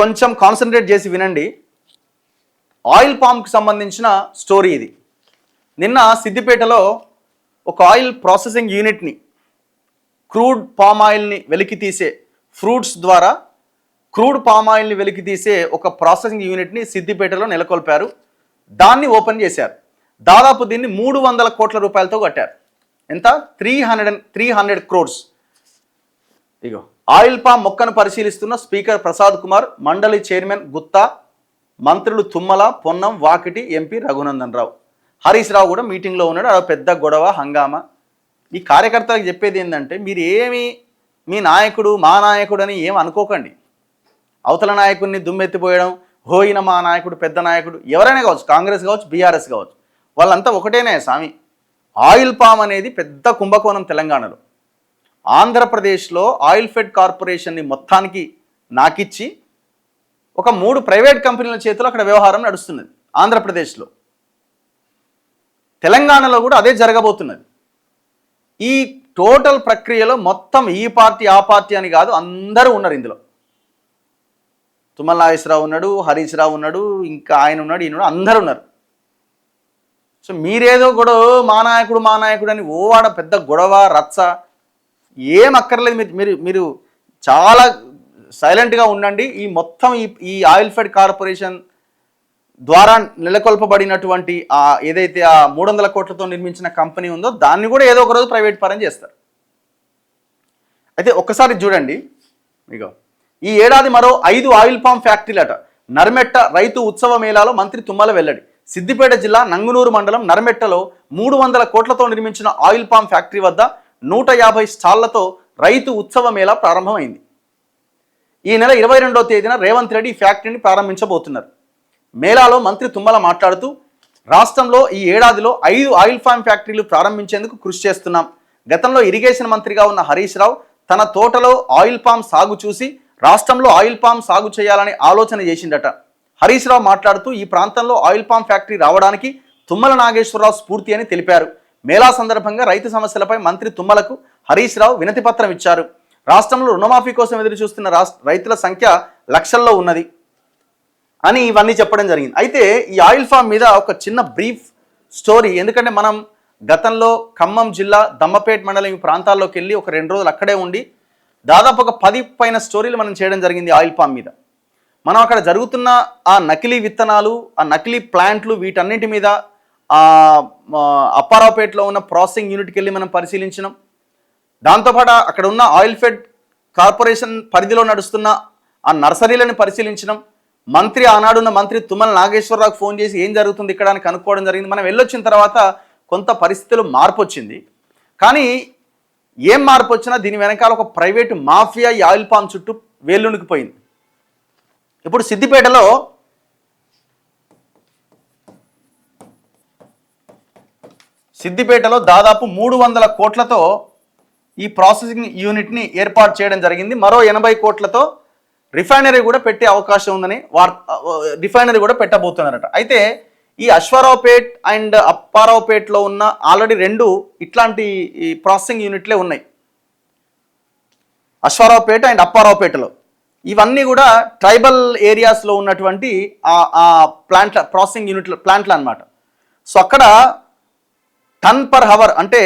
కొంచెం కాన్సన్ట్రేట్ చేసి వినండి. ఆయిల్ పామ్కి సంబంధించిన స్టోరీ ఇది. నిన్న సిద్దిపేటలో ఒక ఆయిల్ ప్రాసెసింగ్ యూనిట్ని, క్రూడ్ పామ్ ఆయిల్ని వెలికి తీసే, ఫ్రూట్స్ ద్వారా క్రూడ్ పామ్ ఆయిల్ని వెలికి తీసే ఒక ప్రాసెసింగ్ యూనిట్ని సిద్దిపేటలో నెలకొల్పారు. దాన్ని ఓపెన్ చేశారు. దాదాపు దీన్ని 300 కోట్ల రూపాయలతో కట్టారు. ఎంత? 300 crores. ఇగో ఆయిల్ పామ్ మొక్కను పరిశీలిస్తున్న స్పీకర్ ప్రసాద్ కుమార్, మండలి చైర్మన్ గుత్తా, మంత్రులు తుమ్మల, పొన్నం, వాకిటి, ఎంపీ రఘునందన్ రావు, హరీష్ రావు కూడా మీటింగ్లో ఉన్నాడు. అది పెద్ద గొడవ, హంగామా. ఈ కార్యకర్తలకు చెప్పేది ఏంటంటే, మీరు ఏమి మీ నాయకుడు మా నాయకుడు అని ఏం అనుకోకండి. అవతల నాయకుడిని దుమ్మెత్తిపోయడం, హోయిన మా నాయకుడు పెద్ద నాయకుడు, ఎవరైనా కావచ్చు, కాంగ్రెస్ కావచ్చు, బీఆర్ఎస్ కావచ్చు, వాళ్ళంతా ఒకటేనే స్వామి. ఆయిల్ పామ్ అనేది పెద్ద కుంభకోణం తెలంగాణలో. ఆంధ్రప్రదేశ్లో ఆయిల్ ఫెడ్ కార్పొరేషన్ని మొత్తానికి నాకిచ్చి ఒక 3 ప్రైవేట్ కంపెనీల చేతిలో అక్కడ వ్యవహారం నడుస్తున్నది ఆంధ్రప్రదేశ్లో. తెలంగాణలో కూడా అదే జరగబోతున్నది. ఈ టోటల్ ప్రక్రియలో మొత్తం ఈ పార్టీ ఆ పార్టీ అని కాదు, అందరూ ఉన్నారు ఇందులో. తుమ్మల నాగేశ్వరరావు ఉన్నాడు, హరీష్ రావు ఉన్నాడు, ఇంకా ఆయన ఉన్నాడు, ఈయన అందరూ ఉన్నారు. సో మీరేదో గొడవ మా నాయకుడు అని ఓవాడ పెద్ద గొడవ రచ్చ ఏం అక్కర్లేదు. మీరు చాలా సైలెంట్గా ఉండండి. ఈ మొత్తం ఈ ఆయిల్ ఫెడ్ కార్పొరేషన్ ద్వారా నెలకొల్పబడినటువంటి ఏదైతే 300 కోట్లతో నిర్మించిన కంపెనీ ఉందో దాన్ని కూడా ఏదో ఒక రోజు ప్రైవేట్ పరం చేస్తారు. అయితే ఒక్కసారి చూడండి. ఇగో ఈ ఏడాది మరో 5 ఆయిల్ పామ్ ఫ్యాక్టరీలట. నర్మెట్ట రైతు ఉత్సవ మేళాలో మంత్రి తుమ్మల వెల్లడి. సిద్దిపేట జిల్లా నంగునూరు మండలం నర్మెట్టలో 300 కోట్లతో నిర్మించిన ఆయిల్ పామ్ ఫ్యాక్టరీ వద్ద 150 స్టాళ్లతో రైతు ఉత్సవ మేళా ప్రారంభమైంది. ఈ నెల 22వ తేదీన రేవంత్ రెడ్డి ఈ ఫ్యాక్టరీని ప్రారంభించబోతున్నారు. మేళాలో మంత్రి తుమ్మల మాట్లాడుతూ, రాష్ట్రంలో ఈ ఏడాదిలో 5 ఆయిల్ పామ్ ఫ్యాక్టరీలు ప్రారంభించేందుకు కృషి చేస్తున్నాం. గతంలో ఇరిగేషన్ మంత్రిగా ఉన్న హరీష్ రావు తన తోటలో ఆయిల్ పామ్ సాగు చూసి రాష్ట్రంలో ఆయిల్ పామ్ సాగు చేయాలని ఆలోచన చేసిందట. హరీష్ రావు మాట్లాడుతూ, ఈ ప్రాంతంలో ఆయిల్ పామ్ ఫ్యాక్టరీ రావడానికి తుమ్మల నాగేశ్వరరావు స్ఫూర్తి అని తెలిపారు. మేళా సందర్భంగా రైతు సమస్యలపై మంత్రి తుమ్మలకు హరీష్ రావు వినతి పత్రం ఇచ్చారు. రాష్ట్రంలో రుణమాఫీ కోసం ఎదురు చూస్తున్న రైతుల సంఖ్య లక్షల్లో ఉన్నది అని ఇవన్నీ చెప్పడం జరిగింది. అయితే ఈ ఆయిల్ ఫామ్ మీద ఒక చిన్న బ్రీఫ్ స్టోరీ. ఎందుకంటే మనం గతంలో ఖమ్మం జిల్లా దమ్మపేట మండలం ఈ ప్రాంతాల్లోకి వెళ్ళి ఒక 2 రోజులు అక్కడే ఉండి దాదాపు ఒక 10 పైన స్టోరీలు మనం చేయడం జరిగింది ఆయిల్ పామ్ మీద. మనం అక్కడ జరుగుతున్న ఆ నకిలీ విత్తనాలు, ఆ నకిలీ ప్లాంట్లు, వీటన్నింటి మీద అప్పారావుపేటలో ఉన్న ప్రాసెసింగ్ యూనిట్కి వెళ్ళి మనం పరిశీలించినాం. దాంతోపాటు అక్కడ ఉన్న ఆయిల్ ఫెడ్ కార్పొరేషన్ పరిధిలో నడుస్తున్న ఆ నర్సరీలను పరిశీలించినాం. ఆనాడున్న మంత్రి తుమ్మల నాగేశ్వరరావుకు ఫోన్ చేసి ఏం జరుగుతుంది ఇక్కడ అని కనుక్కోవడం జరిగింది. మనం వెళ్ళొచ్చిన తర్వాత కొంత పరిస్థితుల్లో మార్పు వచ్చింది. కానీ ఏం మార్పు వచ్చినా దీని వెనకాల ఒక ప్రైవేటు మాఫియా ఈ ఆయిల్ పామ్ చుట్టూ వేళ్ళునికిపోయింది. ఇప్పుడు సిద్దిపేటలో దాదాపు 300 కోట్లతో ఈ ప్రాసెసింగ్ యూనిట్ని ఏర్పాటు చేయడం జరిగింది. మరో 80 కోట్లతో రిఫైనరీ కూడా పెట్టే అవకాశం ఉందని రిఫైనరీ కూడా పెట్టబోతున్నారట. అయితే ఈ అశ్వారావుపేట్ అండ్ అప్పారావుపేటలో ఉన్న ఆల్రెడీ 2 ఇట్లాంటి ఈ ప్రాసెసింగ్ యూనిట్లే ఉన్నాయి. అశ్వారావుపేట అండ్ అప్పారావుపేటలో ఇవన్నీ కూడా ట్రైబల్ ఏరియాస్లో ఉన్నటువంటి ప్రాసెసింగ్ యూనిట్ల ప్లాంట్లు అనమాట. సో అక్కడ టన్ పర్ హవర్ అంటే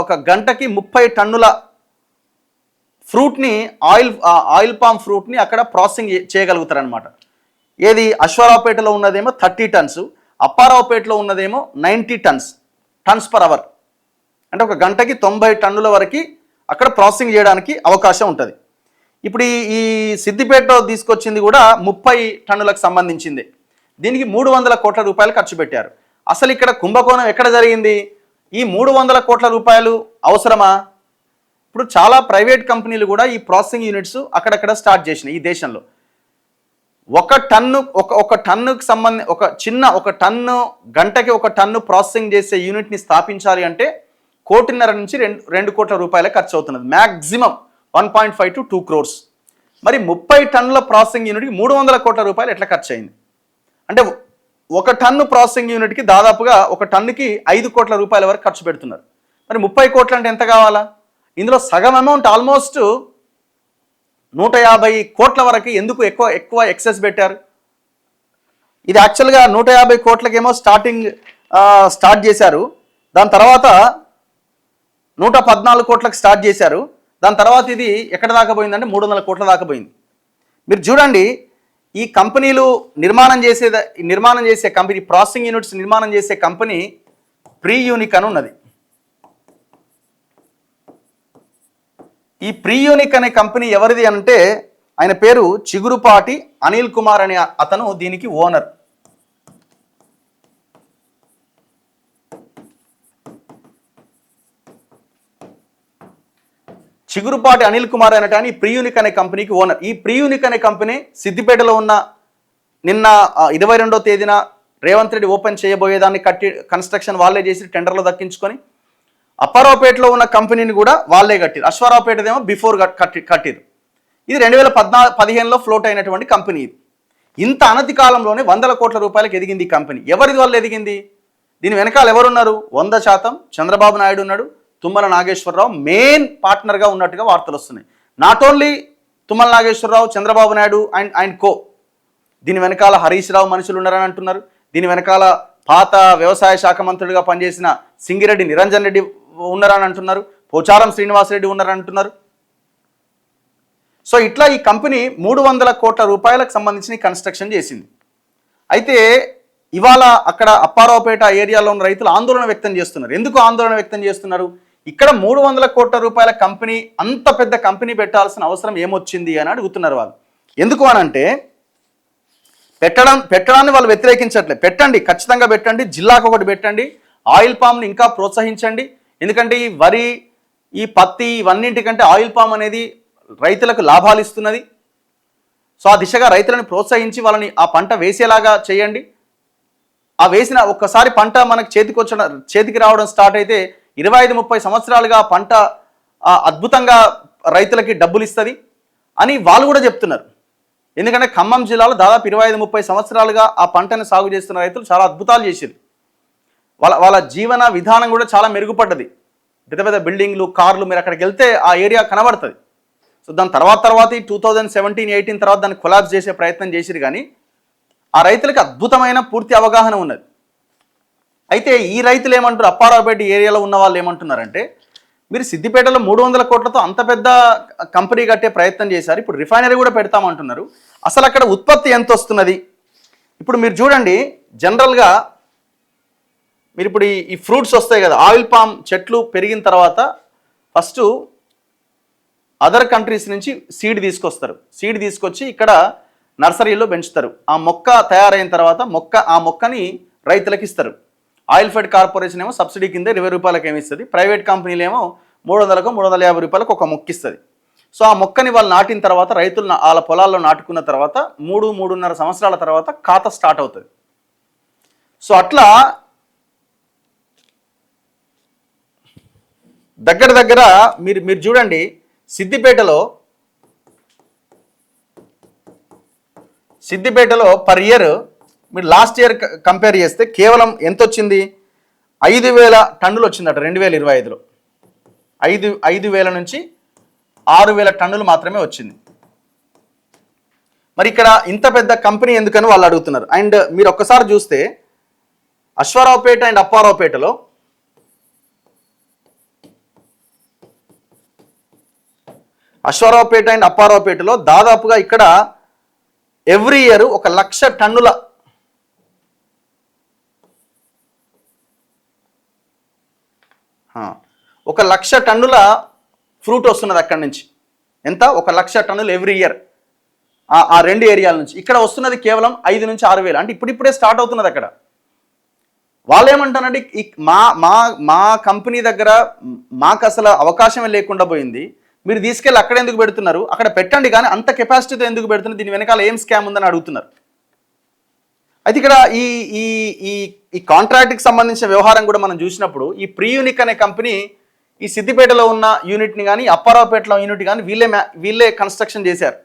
ఒక గంటకి 30 టన్నుల ఫ్రూట్ని ఆయిల్ పామ్ ఫ్రూట్ని అక్కడ ప్రాసెసింగ్ చేయగలుగుతారనమాట. ఏది అశ్వారావుపేటలో ఉన్నదేమో 30 టన్స్, అప్పారావుపేటలో ఉన్నదేమో 90 టన్స్ పర్ అవర్. అంటే ఒక గంటకి 90 టన్నుల వరకు అక్కడ ప్రాసెసింగ్ చేయడానికి అవకాశం ఉంటుంది. ఇప్పుడు ఈ సిద్దిపేటలో తీసుకొచ్చింది కూడా 30 టన్నులకు సంబంధించింది. దీనికి 300 కోట్ల రూపాయలు ఖర్చు పెట్టారు. అసలు ఇక్కడ కుంభకోణం ఎక్కడ జరిగింది? ఈ 300 కోట్ల రూపాయలు అవసరమా? ఇప్పుడు చాలా ప్రైవేట్ కంపెనీలు కూడా ఈ ప్రాసెసింగ్ యూనిట్స్ అక్కడక్కడ స్టార్ట్ చేసినాయి ఈ దేశంలో. ఒక టన్నుకు సంబంధించి ఒక టన్ను గంటకి 1 టన్ను ప్రాసెసింగ్ చేసే యూనిట్ని స్థాపించాలి అంటే 1.5 నుంచి 2 కోట్ల రూపాయలే ఖర్చు అవుతున్నది. Maximum 1.5 to 2 crores. మరి 30 టన్నుల ప్రాసెసింగ్ యూనిట్కి 300 కోట్ల రూపాయలు ఎట్లా ఖర్చు అయింది? అంటే 1 టన్ను ప్రాసెసింగ్ యూనిట్కి దాదాపుగా 1 టన్నుకి 5 కోట్ల రూపాయల వరకు ఖర్చు పెడుతున్నారు. మరి 30 కోట్లు అంటే ఎంత కావాలా? ఇందులో సగం అమౌంట్ ఆల్మోస్ట్ 150 కోట్ల వరకు ఎందుకు ఎక్కువ ఎక్కువ ఎక్సెస్ పెట్టారు? ఇది యాక్చువల్గా 150 కోట్లకేమో స్టార్ట్ చేశారు. దాని తర్వాత 114 కోట్లకు స్టార్ట్ చేశారు. దాని తర్వాత ఇది ఎక్కడ దాకా పోయిందంటే 300 కోట్ల దాకా పోయింది. మీరు చూడండి, ఈ కంపెనీలు నిర్మాణం చేసే కంపెనీ, ప్రాసెసింగ్ యూనిట్స్ నిర్మాణం చేసే కంపెనీ ప్రీ యూనిక్ అని ఉన్నది. ఈ ప్రీ యూనిక్ అనే కంపెనీ ఎవరిది అంటే ఆయన పేరు చిగురుపాటి అనిల్ కుమార్ అనే అతను దీనికి ఓనర్. చిగురుపాటి అనిల్ కుమార్ అనేట ఈ ప్రీ యూనిక్ అనే కంపెనీకి ఓనర్. ఈ ప్రీ యూనిక్ అనే కంపెనీ సిద్దిపేటలో ఉన్న నిన్న 22వ తేదీన రేవంత్ రెడ్డి ఓపెన్ చేయబోయేదాన్ని కన్స్ట్రక్షన్ వాళ్ళే చేసి టెండర్లో దక్కించుకొని, అప్పారావుపేటలో ఉన్న కంపెనీని కూడా వాళ్ళే కట్టిరు. అశ్వారావుపేటదేమో బిఫోర్ కట్టిరు. ఇది 2015లో ఫ్లోట్ అయినటువంటి కంపెనీ. ఇది ఇంత అనతి కాలంలోనే 100 కోట్ల రూపాయలకు ఎదిగింది ఈ కంపెనీ. ఎవరిది వల్ల ఎదిగింది? దీని వెనకాల ఎవరున్నారు? 100% చంద్రబాబు నాయుడు ఉన్నాడు, తుమ్మల నాగేశ్వరరావు మెయిన్ పార్ట్నర్గా ఉన్నట్టుగా వార్తలు వస్తున్నాయి. Not only Tummala Nageswara Rao, Chandrababu Naidu and co. దీని వెనకాల హరీష్ రావు మనుషులు ఉన్నారని అంటున్నారు. దీని వెనకాల పాత వ్యవసాయ శాఖ మంత్రుడిగా పనిచేసిన సింగిరెడ్డి నిరంజన్ రెడ్డి ఉన్నారని అంటున్నారు. పోచారం శ్రీనివాసరెడ్డి ఉన్నారని అంటున్నారు. సో ఇట్లా ఈ కంపెనీ 300 కోట్ల రూపాయలకు సంబంధించిన కన్స్ట్రక్షన్ చేసింది. అయితే ఇవాళ అక్కడ అప్పారావుపేట ఏరియాలో ఉన్న రైతులు ఆందోళన వ్యక్తం చేస్తున్నారు. ఎందుకు ఆందోళన వ్యక్తం చేస్తున్నారు? ఇక్కడ 300 కోట్ల రూపాయల కంపెనీ, అంత పెద్ద కంపెనీ పెట్టాల్సిన అవసరం ఏమొచ్చింది అని అడుగుతున్నారు వాళ్ళు. ఎందుకు అనంటే పెట్టడాన్ని వాళ్ళు వ్యతిరేకించట్లేదు. పెట్టండి, ఖచ్చితంగా పెట్టండి, జిల్లాకు ఒకటి పెట్టండి, ఆయిల్ పామ్ని ఇంకా ప్రోత్సహించండి. ఎందుకంటే ఈ వరి, ఈ పత్తి, ఇవన్నింటికంటే ఆయిల్ పామ్ అనేది రైతులకు లాభాలు ఇస్తున్నది. సో ఆ దిశగా రైతులను ప్రోత్సహించి వాళ్ళని ఆ పంట వేసేలాగా చేయండి. ఆ వేసిన ఒక్కసారి పంట మనకు చేతికి రావడం స్టార్ట్ అయితే 25-30 సంవత్సరాలుగా ఆ పంట అద్భుతంగా రైతులకి డబ్బులు ఇస్తుంది అని వాళ్ళు కూడా చెప్తున్నారు. ఎందుకంటే ఖమ్మం జిల్లాలో దాదాపు 25-30 సంవత్సరాలుగా ఆ పంటను సాగు చేస్తున్న రైతులు చాలా అద్భుతాలు చేశారు. వాళ్ళ జీవన విధానం కూడా చాలా మెరుగుపడ్డది. పెద్ద పెద్ద బిల్డింగ్లు, కార్లు, మీరు అక్కడికి వెళ్తే ఆ ఏరియా కనబడుతుంది. సో దాని తర్వాత 2017-18 తర్వాత దాన్ని కొలాబ్స్ చేసే ప్రయత్నం చేసిరు. కానీ ఆ రైతులకి అద్భుతమైన పూర్తి అవగాహన ఉన్నది. అయితే ఈ రైతులు ఏమంటారు, అప్పారావుపేట ఏరియాలో ఉన్న వాళ్ళు ఏమంటున్నారంటే, మీరు సిద్దిపేటలో 300 కోట్లతో అంత పెద్ద కంపెనీ కట్టే ప్రయత్నం చేశారు, ఇప్పుడు రిఫైనరీ కూడా పెడతామంటున్నారు. అసలు అక్కడ ఉత్పత్తి ఎంత వస్తున్నది? ఇప్పుడు మీరు చూడండి, జనరల్గా మీరు ఇప్పుడు ఈ ఫ్రూట్స్ వస్తాయి కదా, ఆయిల్ పామ్ చెట్లు పెరిగిన తర్వాత ఫస్ట్ అదర్ కంట్రీస్ నుంచి సీడ్ తీసుకొస్తారు. సీడ్ తీసుకొచ్చి ఇక్కడ నర్సరీలో పెంచుతారు. ఆ మొక్క తయారైన తర్వాత ఆ మొక్కని రైతులకు ఇస్తారు. ఆయిల్ ఫెడ్ కార్పొరేషన్ ఏమో సబ్సిడీ కింద 20 రూపాయలకు ఏమి ఇస్తుంది, ప్రైవేట్ కంపెనీలు ఏమో 300-350 రూపాయలకు ఒక మొక్క ఇస్తుంది. సో ఆ మొక్కని వాళ్ళు నాటిన తర్వాత రైతులు వాళ్ళ పొలాల్లో నాటుకున్న తర్వాత 3-3.5 సంవత్సరాల తర్వాత ఖాతా స్టార్ట్ అవుతుంది. సో అట్లా దగ్గర మీరు చూడండి, సిద్దిపేటలో పర్ ఇయర్ మీరు లాస్ట్ ఇయర్ కంపేర్ చేస్తే కేవలం ఎంత వచ్చింది? 5,000 టన్నులు వచ్చిందట 2025లో. 5,000 నుంచి 6,000 టన్నులు మాత్రమే వచ్చింది. మరి ఇక్కడ ఇంత పెద్ద కంపెనీ ఎందుకని వాళ్ళు అడుగుతున్నారు. అండ్ మీరు ఒక్కసారి చూస్తే అశ్వారావుపేట అండ్ అప్పారావుపేటలో దాదాపుగా ఇక్కడ ఎవ్రీ ఇయర్ 1,00,000 టన్నుల ఫ్రూట్ వస్తున్నది అక్కడి నుంచి. ఎంత? 1,00,000 టన్నులు ఎవ్రీ ఇయర్ ఆ రెండు ఏరియాల నుంచి. ఇక్కడ వస్తున్నది కేవలం 5,000 నుంచి 6,000. అంటే ఇప్పుడిప్పుడే స్టార్ట్ అవుతున్నది అక్కడ. వాళ్ళు ఏమంటారంటే, మా కంపెనీ దగ్గర మాకు అసలు అవకాశమే లేకుండా పోయింది, మీరు తీసుకెళ్ళి అక్కడ ఎందుకు పెడుతున్నారు? అక్కడ పెట్టండి, కానీ అంత కెపాసిటీతో ఎందుకు పెడుతున్నారు? దీని వెనకాల ఏం స్కామ్ ఉందని అడుగుతున్నారు. అయితే ఇక్కడ ఈ కాంట్రాక్ట్కి సంబంధించిన వ్యవహారం కూడా మనం చూసినప్పుడు, ఈ ప్రీ యూనిక్ అనే కంపెనీ ఈ సిద్దిపేటలో ఉన్న యూనిట్ని కానీ అప్పారావుపేటలో యూనిట్ కానీ వీళ్ళే కన్స్ట్రక్షన్ చేశారు.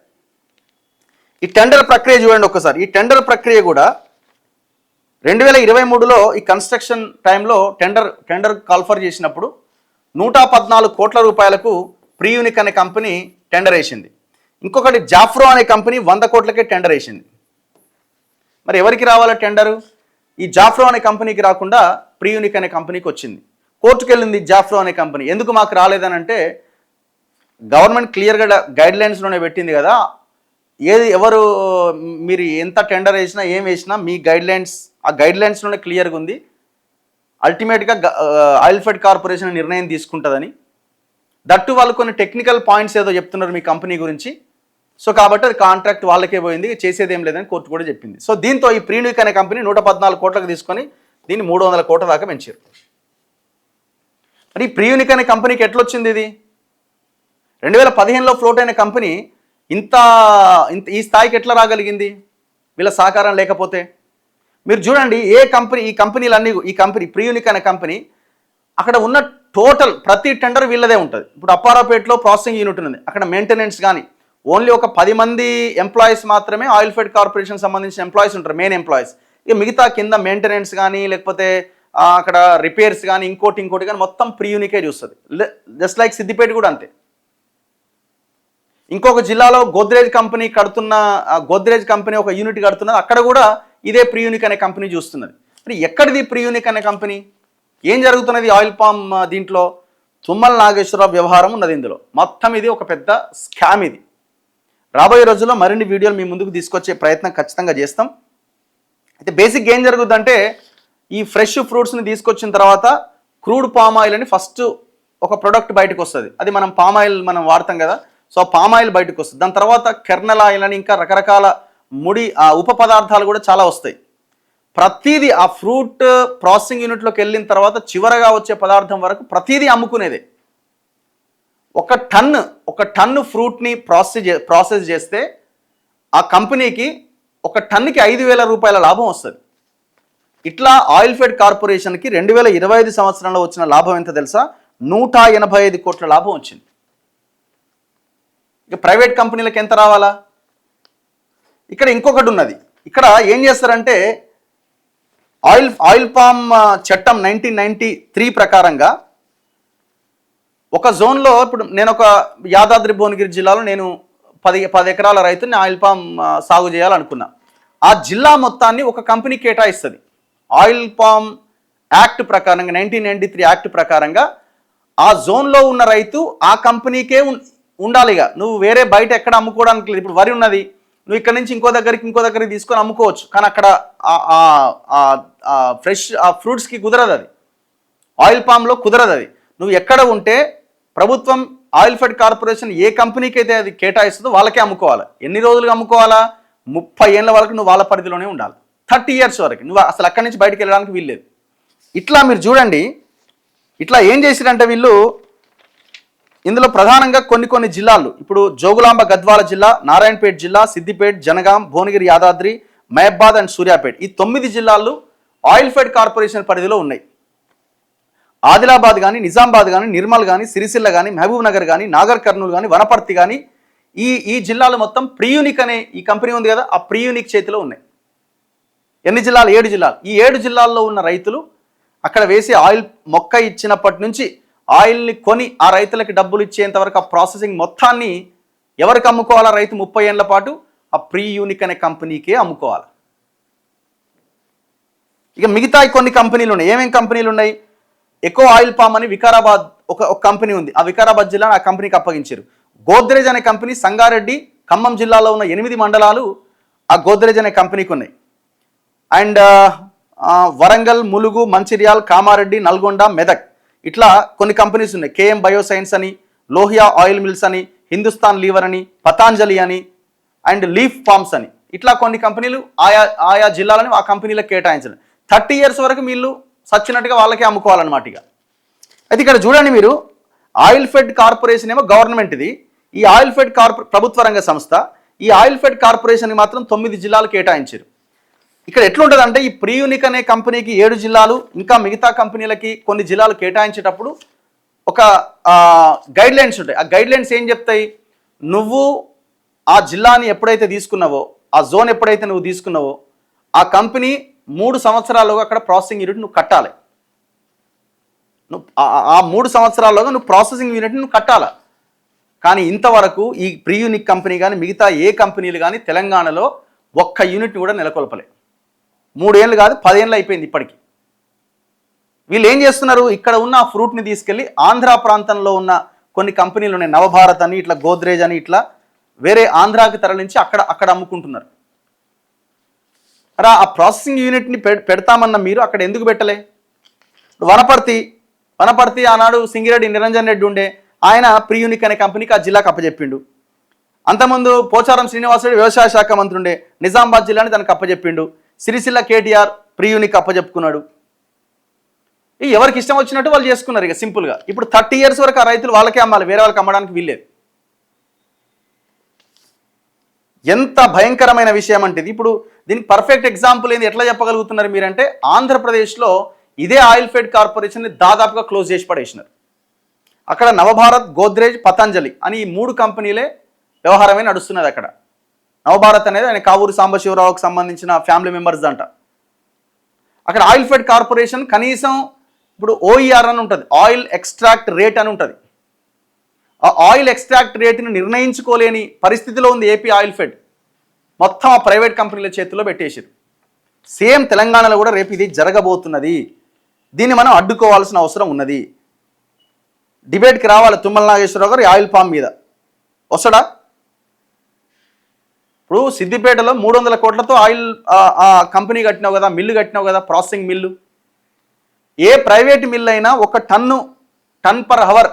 ఈ టెండర్ ప్రక్రియ చూడండి ఒక్కసారి. ఈ టెండర్ ప్రక్రియ కూడా 2023లో ఈ కన్స్ట్రక్షన్ టైంలో టెండర్ కాల్ఫర్ చేసినప్పుడు 114 కోట్ల రూపాయలకు ప్రీ యూనిక్ అనే కంపెనీ టెండర్ వేసింది. ఇంకొకటి జాఫ్రో అనే కంపెనీ 100 కోట్లకే టెండర్ వేసింది. మరి ఎవరికి రావాలా టెండరు? ఈ జాఫ్రో అనే కంపెనీకి రాకుండా ప్రియూనిక్ అనే కంపెనీకి వచ్చింది. కోర్టుకు వెళ్ళింది జాఫ్రో అనే కంపెనీ. ఎందుకు మాకు రాలేదని అంటే గవర్నమెంట్ క్లియర్గా గైడ్లైన్స్లోనే పెట్టింది కదా, ఎవరు మీరు ఎంత టెండర్ వేసినా ఏం వేసినా మీ గైడ్లైన్స్, ఆ గైడ్లైన్స్లోనే క్లియర్గా ఉంది. అల్టిమేట్గా ఆయిల్ ఫెడ్ కార్పొరేషన్ నిర్ణయం తీసుకుంటుందని. దట్టు వాళ్ళు కొన్ని టెక్నికల్ పాయింట్స్ ఏదో చెప్తున్నారు మీ కంపెనీ గురించి. సో కాబట్టి అది కాంట్రాక్ట్ వాళ్ళకే పోయింది, చేసేది ఏం లేదని కోర్టు కూడా చెప్పింది. సో దీంతో ఈ ప్రియూనిక్ అనే కంపెనీ 114 కోట్లకు తీసుకొని దీన్ని 300 కోట్ల దాకా పెంచారు. మరి ఈ ప్రియూనిక్ అనే కంపెనీకి ఎట్లొచ్చింది ఇది? 2015లో ఫ్లోట్ అయిన కంపెనీ ఇంత ఈ స్థాయికి ఎట్లా రాగలిగింది వీళ్ళ సహకారం లేకపోతే? మీరు చూడండి, ఈ కంపెనీ ప్రియూనిక్ అనే కంపెనీ అక్కడ ఉన్న టోటల్ ప్రతి టెండర్ వీళ్ళదే ఉంటుంది. ఇప్పుడు అప్పారావుపేటలో ప్రాసెసింగ్ యూనిట్ ఉంది, అక్కడ మెయింటెనెన్స్ కానీ ఓన్లీ ఒక 10 మంది ఎంప్లాయీస్ మాత్రమే ఆయిల్ ఫెడ్ కార్పొరేషన్ సంబంధించిన ఎంప్లాయీస్ ఉంటారు, మెయిన్ ఎంప్లాయీస్. ఇక మిగతా కింద మెయింటెనెన్స్ కానీ లేకపోతే అక్కడ రిపేర్స్ కానీ ఇంకోటి కానీ మొత్తం ప్రియూనికే చూస్తుంది. జస్ట్ లైక్ సిద్దిపేట కూడా అంతే. ఇంకొక జిల్లాలో గోద్రేజ్ కంపెనీ ఒక యూనిట్ కడుతున్నది, అక్కడ కూడా ఇదే ప్రియూనిక్ అనే కంపెనీ చూస్తున్నది. మరి ఎక్కడిది ప్రియూనిక్ అనే కంపెనీ? ఏం జరుగుతున్నది ఆయిల్ పామ్ దీంట్లో? తుమ్మల నాగేశ్వరరావు వ్యవహారం ఉన్నది ఇందులో. మొత్తం ఇది ఒక పెద్ద స్కామ్. ఇది రాబోయే రోజుల్లో మరిన్ని వీడియోలు మీ ముందుకు తీసుకొచ్చే ప్రయత్నం ఖచ్చితంగా చేస్తాం. అయితే బేసిక్గా ఏం జరుగుతుందంటే, ఈ ఫ్రెష్ ఫ్రూట్స్ని తీసుకొచ్చిన తర్వాత క్రూడ్ పామ్ ఆయిల్ అని ఫస్ట్ ఒక ప్రొడక్ట్ బయటకు వస్తుంది. అది పామ్ ఆయిల్ మనం వాడతాం కదా, సో పామ్ ఆయిల్ బయటకు వస్తుంది. దాని తర్వాత కెర్నల్ ఆయిల్ అని ఇంకా రకరకాల ఉప పదార్థాలు కూడా చాలా వస్తాయి. ప్రతిదీ ఆ ఫ్రూట్ ప్రాసెసింగ్ యూనిట్లోకి వెళ్ళిన తర్వాత చివరగా వచ్చే పదార్థం వరకు ప్రతిదీ అమ్ముకునేదే. ఒక టన్ను ఫ్రూట్ని ప్రాసెస్ చేస్తే ఆ కంపెనీకి ఒక టన్నుకి 5,000 రూపాయల లాభం వస్తుంది. ఇట్లా ఆయిల్ ఫెడ్ కార్పొరేషన్కి 2025 సంవత్సరంలో వచ్చిన లాభం ఎంత తెలుసా? 185 కోట్ల లాభం వచ్చింది. ఇక ప్రైవేట్ కంపెనీలకు ఎంత రావాలా? ఇక్కడ ఇంకొకటి ఉన్నది. ఇక్కడ ఏం చేస్తారంటే, ఆయిల్ పామ్ చట్టం 1993 ప్రకారంగా ఒక జోన్లో, ఇప్పుడు నేను ఒక యాదాద్రి భువనగిరి జిల్లాలో నేను 10 ఎకరాల రైతుని ఆయిల్ పామ్ సాగు చేయాలనుకున్నా. ఆ జిల్లా మొత్తాన్ని ఒక కంపెనీ కేటాయిస్తుంది. ఆయిల్ పామ్ యాక్ట్ ప్రకారంగా 1993 యాక్ట్ ప్రకారంగా ఆ జోన్లో ఉన్న రైతు ఆ కంపెనీకే ఉండాలిగా. నువ్వు వేరే బయట ఎక్కడ అమ్ముకోవడానికి లేదు. ఇప్పుడు వరి ఉన్నది, నువ్వు ఇక్కడ నుంచి ఇంకో దగ్గరికి తీసుకొని అమ్ముకోవచ్చు, కానీ అక్కడ ఫ్రెష్ ఫ్రూట్స్కి కుదరదు, అది ఆయిల్ పామ్లో కుదరదు. అది నువ్వు ఎక్కడ ఉంటే ప్రభుత్వం ఆయిల్ ఫెడ్ కార్పొరేషన్ ఏ కంపెనీకి అయితే అది కేటాయిస్తుందో వాళ్ళకే అమ్ముకోవాలి. ఎన్ని రోజులుగా అమ్ముకోవాలా? 30 ఏళ్ళ వరకు నువ్వు వాళ్ళ పరిధిలోనే ఉండాలి. 30 ఇయర్స్ వరకు నువ్వు అసలు అక్కడి నుంచి బయటకు వెళ్ళడానికి వీల్లేదు. ఇట్లా మీరు చూడండి, ఇట్లా ఏం చేసిరంటే వీళ్ళు ఇందులో ప్రధానంగా కొన్ని జిల్లాలు, ఇప్పుడు జోగులాంబ గద్వాల జిల్లా, నారాయణపేట జిల్లా, సిద్దిపేట, జనగాం, భువనగిరి, యాదాద్రి, మహబాద్ అండ్ సూర్యాపేట, ఈ 9 జిల్లాలు ఆయిల్ ఫెడ్ కార్పొరేషన్ పరిధిలో ఉన్నాయి. ఆదిలాబాద్ కానీ, నిజామాబాద్ కానీ, నిర్మల్ కానీ, సిరిసిల్ల కానీ, మహబూబ్ నగర్ కానీ, నాగర్ కర్నూలు కానీ, వనపర్తి కానీ, ఈ జిల్లాలు మొత్తం ప్రియూనిక్ అనే ఈ కంపెనీ ఉంది కదా, ఆ ప్రియూనిక్ చేతిలో ఉన్నాయి. ఎన్ని జిల్లాలు? 7 జిల్లాలు. ఈ 7 జిల్లాల్లో ఉన్న రైతులు అక్కడ వేసి ఆయిల్ మొక్క ఇచ్చినప్పటి నుంచి ఆయిల్ని కొని ఆ రైతులకి డబ్బులు ఇచ్చేంత వరకు ఆ ప్రాసెసింగ్ మొత్తాన్ని ఎవరికి అమ్ముకోవాలా? రైతు 30 ఏళ్ల పాటు ఆ ప్రియూనిక్ అనే కంపెనీకే అమ్ముకోవాలి. ఇక మిగతా కొన్ని కంపెనీలు ఉన్నాయి. ఏమేమి కంపెనీలు ఉన్నాయి? ఎకో ఆయిల్ పామ్ అని వికారాబాద్ ఒక కంపెనీ ఉంది, ఆ వికారాబాద్ జిల్లా ఆ కంపెనీకి అప్పగించారు. గోద్రేజ్ అనే కంపెనీ సంగారెడ్డి, ఖమ్మం జిల్లాలో ఉన్న 8 మండలాలు ఆ గోద్రేజ్ అనే కంపెనీకి ఉన్నాయి. అండ్ వరంగల్, ములుగు, మంచిర్యాల్, కామారెడ్డి, నల్గొండ, మెదక్, ఇట్లా కొన్ని కంపెనీస్ ఉన్నాయి. కేఎం బయోసైన్స్ అని, లోహియా ఆయిల్ మిల్స్ అని, హిందుస్థాన్ లీవర్ అని, పతాంజలి అని, అండ్ లీఫ్ ఫార్మ్స్ అని, ఇట్లా కొన్ని కంపెనీలు ఆయా జిల్లాలని ఆ కంపెనీలకు కేటాయించారు. 30 ఇయర్స్ వరకు వీళ్ళు సచ్చినట్టుగా వాళ్ళకే అమ్ముకోవాలన్నమాట. ఇక అయితే ఇక్కడ చూడండి మీరు, ఆయిల్ ఫెడ్ కార్పొరేషన్ ఏమో గవర్నమెంట్, ఇది ఈ ఆయిల్ ఫెడ్ ప్రభుత్వ రంగ సంస్థ. ఈ ఆయిల్ ఫెడ్ కార్పొరేషన్కి మాత్రం 9 జిల్లాలు కేటాయించారు. ఇక్కడ ఎట్లుంటుందంటే, ఈ ప్రియూనిక్ అనే కంపెనీకి 7 జిల్లాలు, ఇంకా మిగతా కంపెనీలకి కొన్ని జిల్లాలు కేటాయించేటప్పుడు ఒక గైడ్లైన్స్ ఉంటాయి. ఆ గైడ్లైన్స్ ఏం చెప్తాయి? నువ్వు ఆ జిల్లాని ఎప్పుడైతే తీసుకున్నావో, ఆ జోన్ ఎప్పుడైతే నువ్వు తీసుకున్నావో, ఆ కంపెనీ 3 సంవత్సరాల్లోగా అక్కడ ప్రాసెసింగ్ యూనిట్ నువ్వు కట్టాలి. నువ్వు ఆ 3 సంవత్సరాల్లోగా నువ్వు ప్రాసెసింగ్ యూనిట్ని నువ్వు కట్టాలి. కానీ ఇంతవరకు ఈ ప్రీయూనిక్ కంపెనీ కానీ మిగతా ఏ కంపెనీలు కానీ తెలంగాణలో ఒక్క యూనిట్ కూడా నెలకొల్పలే. 3 ఏళ్ళు కాదు 10 ఏళ్ళు అయిపోయింది ఇప్పటికి. వీళ్ళు ఏం చేస్తున్నారు, ఇక్కడ ఉన్న ఆ ఫ్రూట్ని తీసుకెళ్ళి ఆంధ్ర ప్రాంతంలో ఉన్న కొన్ని కంపెనీలు ఉన్నాయి, నవభారత్ అని, ఇట్లా గోద్రేజ్ అని, ఇట్లా వేరే ఆంధ్రాకి తరలించి అక్కడ అమ్ముకుంటున్నారు. అలా ఆ ప్రాసెసింగ్ యూనిట్ని పెడతామన్న మీరు అక్కడ ఎందుకు పెట్టలే? వనపర్తి ఆనాడు సింగిరెడ్డి నిరంజన్ రెడ్డి ఉండే, ఆయన ప్రీయూనిక్ అనే కంపెనీకి ఆ జిల్లాకు అప్పచెప్పిండు. అంతకుముందు పోచారం శ్రీనివాసరెడ్డి వ్యవసాయ శాఖ మంత్రి ఉండే, నిజామాబాద్ జిల్లాని దానికి అప్పచెప్పిండు. సిరిసిల్ల కేటీఆర్ ప్రీయూనిక్ అప్పచెప్పుకున్నాడు. ఎవరికి ఇష్టం వచ్చినట్టు వాళ్ళు చేసుకున్నారు ఇక సింపుల్గా. ఇప్పుడు 30 years వరకు ఆ రైతులు వాళ్ళకే అమ్మాలి, వేరే వాళ్ళకి అమ్మడానికి వీల్లేదు. ఎంత భయంకరమైన విషయం అంటే ఇది. ఇప్పుడు దీనికి పర్ఫెక్ట్ ఎగ్జాంపుల్ ఏంది, ఎట్లా చెప్పగలుగుతున్నారు మీరంటే, ఆంధ్రప్రదేశ్లో ఇదే ఆయిల్ ఫెడ్ కార్పొరేషన్ని దాదాపుగా క్లోజ్ చేసి పడేసినారు. అక్కడ నవభారత్, గోద్రేజ్, పతంజలి అని ఈ 3 కంపెనీలే వ్యవహారమే నడుస్తున్నది అక్కడ. నవభారత్ అనేది ఆయన కావూరు సాంబశివరావుకు సంబంధించిన ఫ్యామిలీ మెంబర్స్ అంట. అక్కడ ఆయిల్ ఫెడ్ కార్పొరేషన్ కనీసం ఇప్పుడు OER అని ఉంటుంది, ఆయిల్ ఎక్స్ట్రాక్ట్ రేట్ అని ఉంటుంది. ఆ ఆయిల్ ఎక్స్ట్రాక్ట్ రేట్ని నిర్ణయించుకోలేని పరిస్థితిలో ఉంది ఏపీ ఆయిల్ ఫెడ్. మొత్తం ఆ ప్రైవేట్ కంపెనీల చేతుల్లో పెట్టేసారు. సేమ్ తెలంగాణలో కూడా రేపు ఇది జరగబోతున్నది. దీన్ని మనం అడ్డుకోవాల్సిన అవసరం ఉన్నది. డిబేట్కి రావాలి తుమ్మల నాగేశ్వరరావు గారు ఆయిల్ పామ్ మీద. వస్తాడా? ఇప్పుడు సిద్దిపేటలో 300 కోట్లతో ఆయిల్ కంపెనీ కట్టినావు కదా, మిల్లు కట్టినావు కదా, ప్రాసెసింగ్ మిల్లు. ఏ ప్రైవేట్ మిల్లు అయినా ఒక టన్ పర్ అవర్,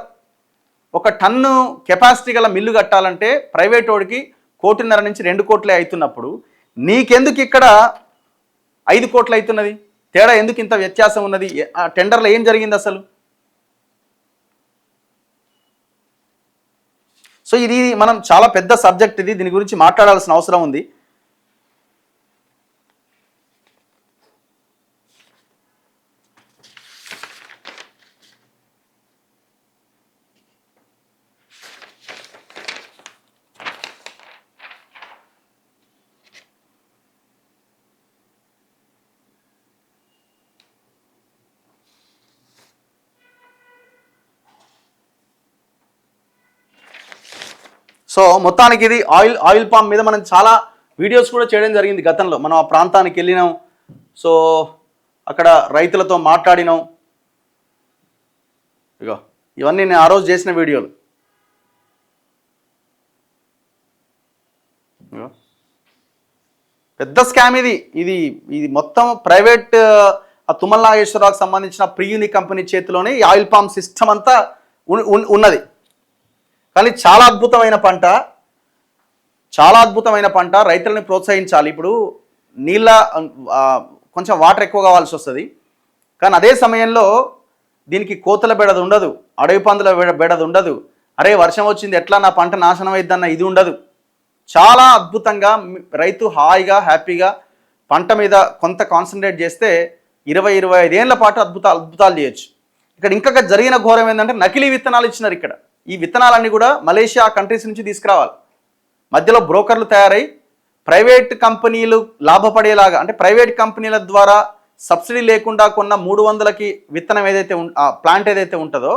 ఒక టన్ను కెపాసిటీ గల మిల్లు కట్టాలంటే ప్రైవేట్ వాడికి 1.5 నుంచి 2 కోట్లే అవుతున్నప్పుడు నీకెందుకు ఇక్కడ 5 కోట్లు అవుతున్నది? తేడా ఎందుకు ఇంత వ్యత్యాసం ఉన్నది? ఆ టెండర్లో ఏం జరిగింది అసలు? సో ఇది మనం చాలా పెద్ద సబ్జెక్ట్ ఇది, దీని గురించి మాట్లాడాల్సిన అవసరం ఉంది. సో మొత్తానికి ఇది ఆయిల్ పామ్ మీద మనం చాలా వీడియోస్ కూడా చేయడం జరిగింది గతంలో. మనం ఆ ప్రాంతానికి వెళ్ళినాం, సో అక్కడ రైతులతో మాట్లాడినాం. ఇగో ఇవన్నీ నేను ఆ రోజు చేసిన వీడియోలు. పెద్ద స్కామ్ ఇది మొత్తం ప్రైవేట్ తుమ్మల నాగేశ్వరరావుకి సంబంధించిన ప్రీయూనిక్ కంపెనీ చేతిలోనే ఈ ఆయిల్ పామ్ సిస్టమ్ అంతా ఉన్నది. కానీ చాలా అద్భుతమైన పంట, రైతులని ప్రోత్సహించాలి. ఇప్పుడు నీళ్ళ కొంచెం వాటర్ ఎక్కువ కావాల్సి వస్తుంది, కానీ అదే సమయంలో దీనికి కోతుల బెడద ఉండదు, అడవి పందుల బెడద ఉండదు. అరే వర్షం వచ్చింది ఎట్లా నా పంట నాశనం అయిద్దన్న ఇది ఉండదు. చాలా అద్భుతంగా రైతు హాయిగా హ్యాపీగా పంట మీద కొంత కాన్సన్ట్రేట్ చేస్తే 20-25 ఏళ్ల పాటు అద్భుతాలు చేయొచ్చు. ఇక్కడ ఇంకా జరిగిన ఘోరం ఏంటంటే నకిలీ విత్తనాలు ఇచ్చినారు ఇక్కడ. ఈ విత్తనాలన్నీ కూడా మలేషియా కంట్రీస్ నుంచి తీసుకురావాలి. మధ్యలో బ్రోకర్లు తయారై ప్రైవేట్ కంపెనీలు లాభపడేలాగా, అంటే ప్రైవేట్ కంపెనీల ద్వారా సబ్సిడీ లేకుండా కొన్న 300కి విత్తనం ఏదైతే ప్లాంట్ ఏదైతే ఉంటుందో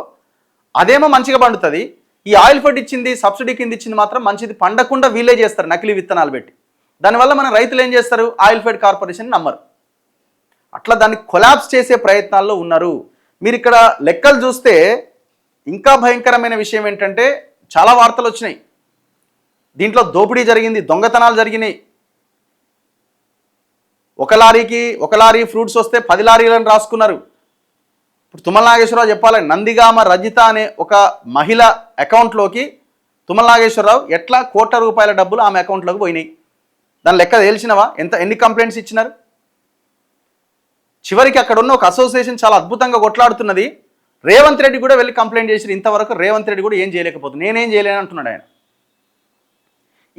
అదేమో మంచిగా పండుతుంది. ఈ ఆయిల్ ఫెడ్ ఇచ్చింది సబ్సిడీ కింద ఇచ్చింది మాత్రం మంచిది పండకుండా వీళ్ళే చేస్తారు నకిలీ విత్తనాలు పెట్టి. దానివల్ల మన రైతులు ఏం చేస్తారు, ఆయిల్ ఫెడ్ కార్పొరేషన్ నమ్మరు. అట్లా దాన్ని కొలాప్స్ చేసే ప్రయత్నాల్లో ఉన్నారు. మీరు ఇక్కడ లెక్కలు చూస్తే ఇంకా భయంకరమైన విషయం ఏంటంటే చాలా వార్తలు వచ్చినాయి. దీంట్లో దోపిడీ జరిగింది, దొంగతనాలు జరిగినాయి. ఒక లారీ ఫ్రూట్స్ వస్తే 10 లారీలను రాసుకున్నారు. ఇప్పుడు తుమ్మల నాగేశ్వరరావు చెప్పాలి, నందిగామ రజిత అనే ఒక మహిళ అకౌంట్లోకి తుమ్మల నాగేశ్వరరావు ఎట్లా ₹1 కోట్ల డబ్బులు ఆమె అకౌంట్లోకి పోయినాయి. దాని లెక్క తేల్చినవా? ఎన్ని కంప్లైంట్స్ ఇచ్చినారు? చివరికి అక్కడ ఉన్న ఒక అసోసియేషన్ చాలా అద్భుతంగా కొట్లాడుతున్నది. రేవంత్ రెడ్డి కూడా వెళ్ళి కంప్లైంట్ చేసి ఇంతవరకు రేవంత్ రెడ్డి కూడా ఏం చేయలేకపోతుంది. నేనేం చేయలేను అంటున్నాడు ఆయన.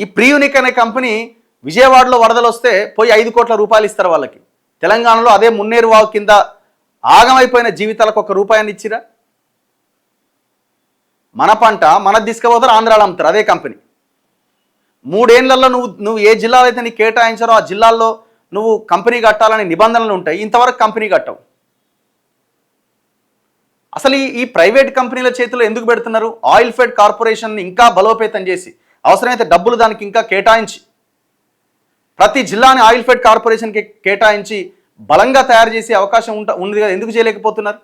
ఈ ప్రీయూనిక్ అనే కంపెనీ విజయవాడలో వరదలు వస్తే పోయి ₹5 కోట్ల ఇస్తారు వాళ్ళకి. తెలంగాణలో అదే మున్నేరు వాగు కింద ఆగమైపోయిన జీవితాలకు ₹1 ఇచ్చిరా? మన పంట మనది తీసుకుపోతారు, ఆంధ్రాలో అమ్ముతారు అదే కంపెనీ. 3 ఏళ్లలో నువ్వు ఏ జిల్లాలో అయితే నీకు కేటాయించారో ఆ జిల్లాల్లో నువ్వు కంపెనీ కట్టాలని నిబంధనలు ఉంటాయి. ఇంతవరకు కంపెనీ కట్టవు. అసలు ఈ ప్రైవేట్ కంపెనీల చేతిలో ఎందుకు పెడుతున్నారు? ఆయిల్ ఫెడ్ కార్పొరేషన్ ఇంకా బలోపేతం చేసి అవసరమైతే డబ్బులు దానికి ఇంకా కేటాయించి ప్రతి జిల్లాని ఆయిల్ ఫెడ్ కార్పొరేషన్కి కేటాయించి బలంగా తయారు చేసే అవకాశం ఉంది కదా, ఎందుకు చేయలేకపోతున్నారు?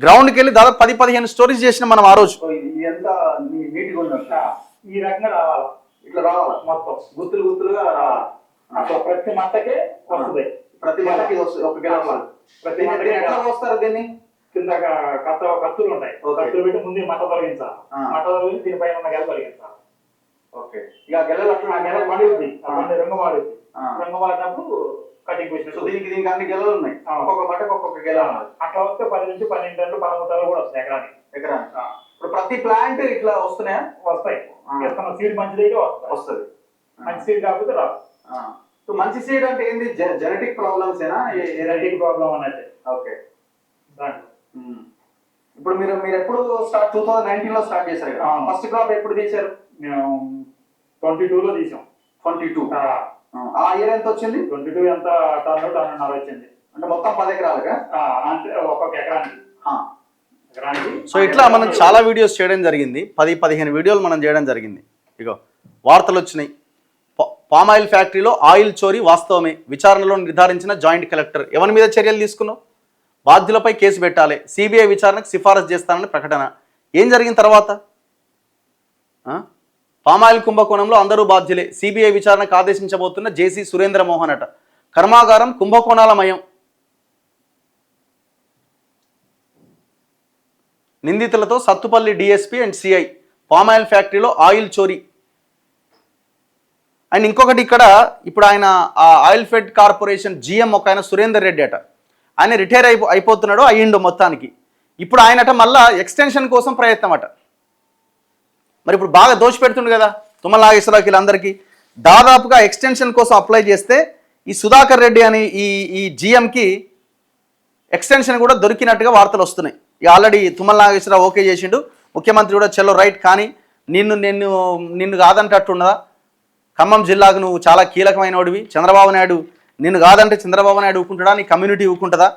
గ్రౌండ్కి వెళ్ళి దాదాపు 10-15 స్టోరీస్ చేసిన మనం ఆ రోజు. ఈ రకంగా రావాలి, ఇట్లా రావాలి, మొత్తం గుత్తులు గుత్తులుగా రావాలి. అట్లా ప్రతి మంటకే వస్తుంది, ప్రతి మంటకి ఒక గెల. ప్రతి మంటకి ఎట్లా వస్తారు దీన్ని? కింద కత్తులు ఉంటాయి, కత్తులు పెట్టి ముందు మంట తొలగించాలి, మంట తొలగించి దీనిపైన ఉన్న గెల తొలగించాలి. ఓకే, ఇక గెలలు అట్లా ఆ గెల పడుతుంది, రంగు మారుతుంది. రంగు మారినప్పుడు కటింగ్ చేసినట్టు దీనికి అన్ని గెలలు ఉన్నాయి, ఒక్కొక్క మంటకు ఒక్కొక్క గెల. అట్లా వస్తే 10 నుంచి 12 టన్నులు 13 టన్నులు కూడా వస్తాయి ఎకరానికి. ఇప్పుడు ప్రతి ప్లాంట్ ఇట్లా వస్తున్నాయా? వస్తాయి. సీడ్ మంచిదైతే వస్తుంది, మంచి సీడ్ కాకపోతే రాదు. మంచి సీడ్ అంటే ఏంది? జెనెటిక్ ప్రాబ్లమ్స్ ఏనా? జెనెటిక్ ప్రాబ్లమ్ అనేది. ఓకే, ఇప్పుడు మీరు ఎప్పుడు 2019 లో స్టార్ట్ చేశారు కదా, ఫస్ట్ క్రాప్ ఎప్పుడు తీశారు? మేము 22 లో తీసాం. 22 ఆ ఇయర్ ఎంత వచ్చింది? 22 ఎంత టన్నున్నర వచ్చింది. అంటే మొత్తం 10 ఎకరాలుగా? అంటే ఒక్కొక్క ఎకరానికి. సో ఇట్లా మనం చాలా వీడియోస్ చేయడం జరిగింది, 10-15 వీడియోలు మనం చేయడం జరిగింది. ఇగో వార్తలు వచ్చినాయి, పామాయిల్ ఫ్యాక్టరీలో ఆయిల్ చోరీ వాస్తవమే, విచారణలో నిర్ధారించిన జాయింట్ కలెక్టర్. ఎవరి మీద చర్యలు తీసుకున్నావు? బాధ్యులపై కేసు పెట్టాలి, సిబిఐ విచారణకు సిఫారసు చేస్తానని ప్రకటన. ఏం జరిగిన తర్వాత? పామాయిల్ కుంభకోణంలో అందరూ బాధ్యులే, సిబిఐ విచారణకు ఆదేశించబోతున్న జేసీ సురేంద్ర మోహన్ అట. కర్మాగారం కుంభకోణాలమయం, నిందితులతో Sattupalli DSP and CI. Palm oil ఫ్యాక్టరీలో ఆయిల్ చోరీ. అండ్ ఇంకొకటి ఇక్కడ ఇప్పుడు ఆయన ఆ ఆయిల్ ఫెడ్ కార్పొరేషన్ జిఎం ఒక ఆయన సురేందర్ రెడ్డి అట, ఆయన రిటైర్ అయిపోతున్నాడు అయ్యిండు మొత్తానికి. ఇప్పుడు ఆయనట మళ్ళా ఎక్స్టెన్షన్ కోసం ప్రయత్నం అట. మరి ఇప్పుడు బాగా దోషపెడుతుండు కదా తుమ్మల నాగేశ్వరరావు వీళ్ళందరికీ. దాదాపుగా ఎక్స్టెన్షన్ కోసం అప్లై చేస్తే ఈ సుధాకర్ రెడ్డి అని ఈ జిఎంకి ఎక్స్టెన్షన్ కూడా దొరికినట్టుగా వార్తలు వస్తున్నాయి. ఆల్రెడీ తుమ్మల నాగేశ్వరరావు ఓకే చేసిండు, ముఖ్యమంత్రి కూడా చెల్లో రైట్. కానీ నిన్ను కాదంటట్టున్నదా? ఖమ్మం జిల్లాకు నువ్వు చాలా కీలకమైన వాడివి, చంద్రబాబు నాయుడు నిన్ను కాదంటే చంద్రబాబు నాయుడు ఊకుంటాడా, నీ కమ్యూనిటీ ఊకుంటుందా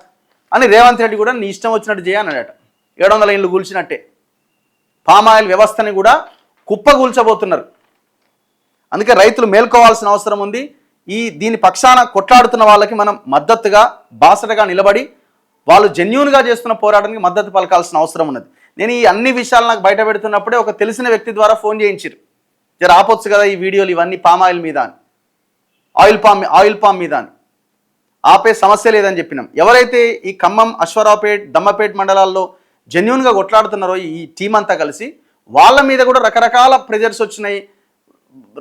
అని రేవంత్ రెడ్డి కూడా నీ ఇష్టం వచ్చినట్టు చేయన్నాడట. 700 ఇళ్ళు కూల్చినట్టే పామాయిల్ వ్యవస్థని కూడా కుప్పగూల్చబోతున్నారు. అందుకే రైతులు మేల్కోవాల్సిన అవసరం ఉంది. దీని పక్షాన కొట్లాడుతున్న వాళ్ళకి మనం మద్దతుగా బాసటగా నిలబడి వాళ్ళు జెన్యూన్గా చేస్తున్న పోరాటానికి మద్దతు పలకాల్సిన అవసరం ఉన్నది. నేను ఈ అన్ని విషయాలు నాకు బయట పెడుతున్నప్పుడే ఒక తెలిసిన వ్యక్తి ద్వారా ఫోన్ చేయించారు, జర ఆపొచ్చు కదా ఈ వీడియోలు ఇవన్నీ పామాయిల్ మీద అని, ఆయిల్ పామ్ మీద అని. ఆపే సమస్య లేదని చెప్పినాం. ఎవరైతే ఈ ఖమ్మం, అశ్వరావుపేట్, దమ్మపేట్ మండలాల్లో జెన్యూన్గా కొట్లాడుతున్నారో ఈ టీం అంతా కలిసి, వాళ్ళ మీద కూడా రకరకాల ప్రెజర్స్ వచ్చినాయి,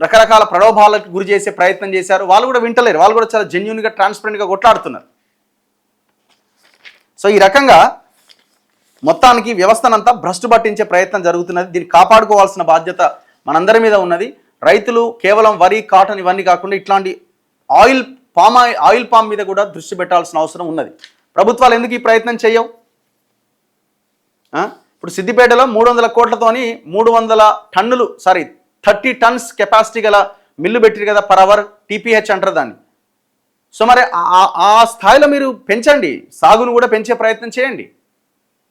రకరకాల ప్రలోభాలకు గురి చేసే ప్రయత్నం చేశారు. వాళ్ళు కూడా వింటలేరు, వాళ్ళు కూడా చాలా జెన్యూన్గా ట్రాన్స్పరెంట్గా కొట్లాడుతున్నారు. సో ఈ రకంగా మొత్తానికి వ్యవస్థనంతా భ్రష్టు పట్టించే ప్రయత్నం జరుగుతున్నది. దీన్ని కాపాడుకోవాల్సిన బాధ్యత మనందరి మీద ఉన్నది. రైతులు కేవలం వరి, కాటన్ ఇవన్నీ కాకుండా ఇట్లాంటి ఆయిల్ పామ్ మీద కూడా దృష్టి పెట్టాల్సిన అవసరం ఉన్నది. ప్రభుత్వాలు ఎందుకు ఈ ప్రయత్నం చేయవు? ఇప్పుడు సిద్దిపేటలో 300 కోట్లతోని 30 టన్స్ కెపాసిటీ గల మిల్లు పెట్టిరు కదా, పర్ అవర్ టీపీహెచ్ అంటారు దాన్ని. సో మరి ఆ స్థాయిలో మీరు పెంచండి, సాగును కూడా పెంచే ప్రయత్నం చేయండి.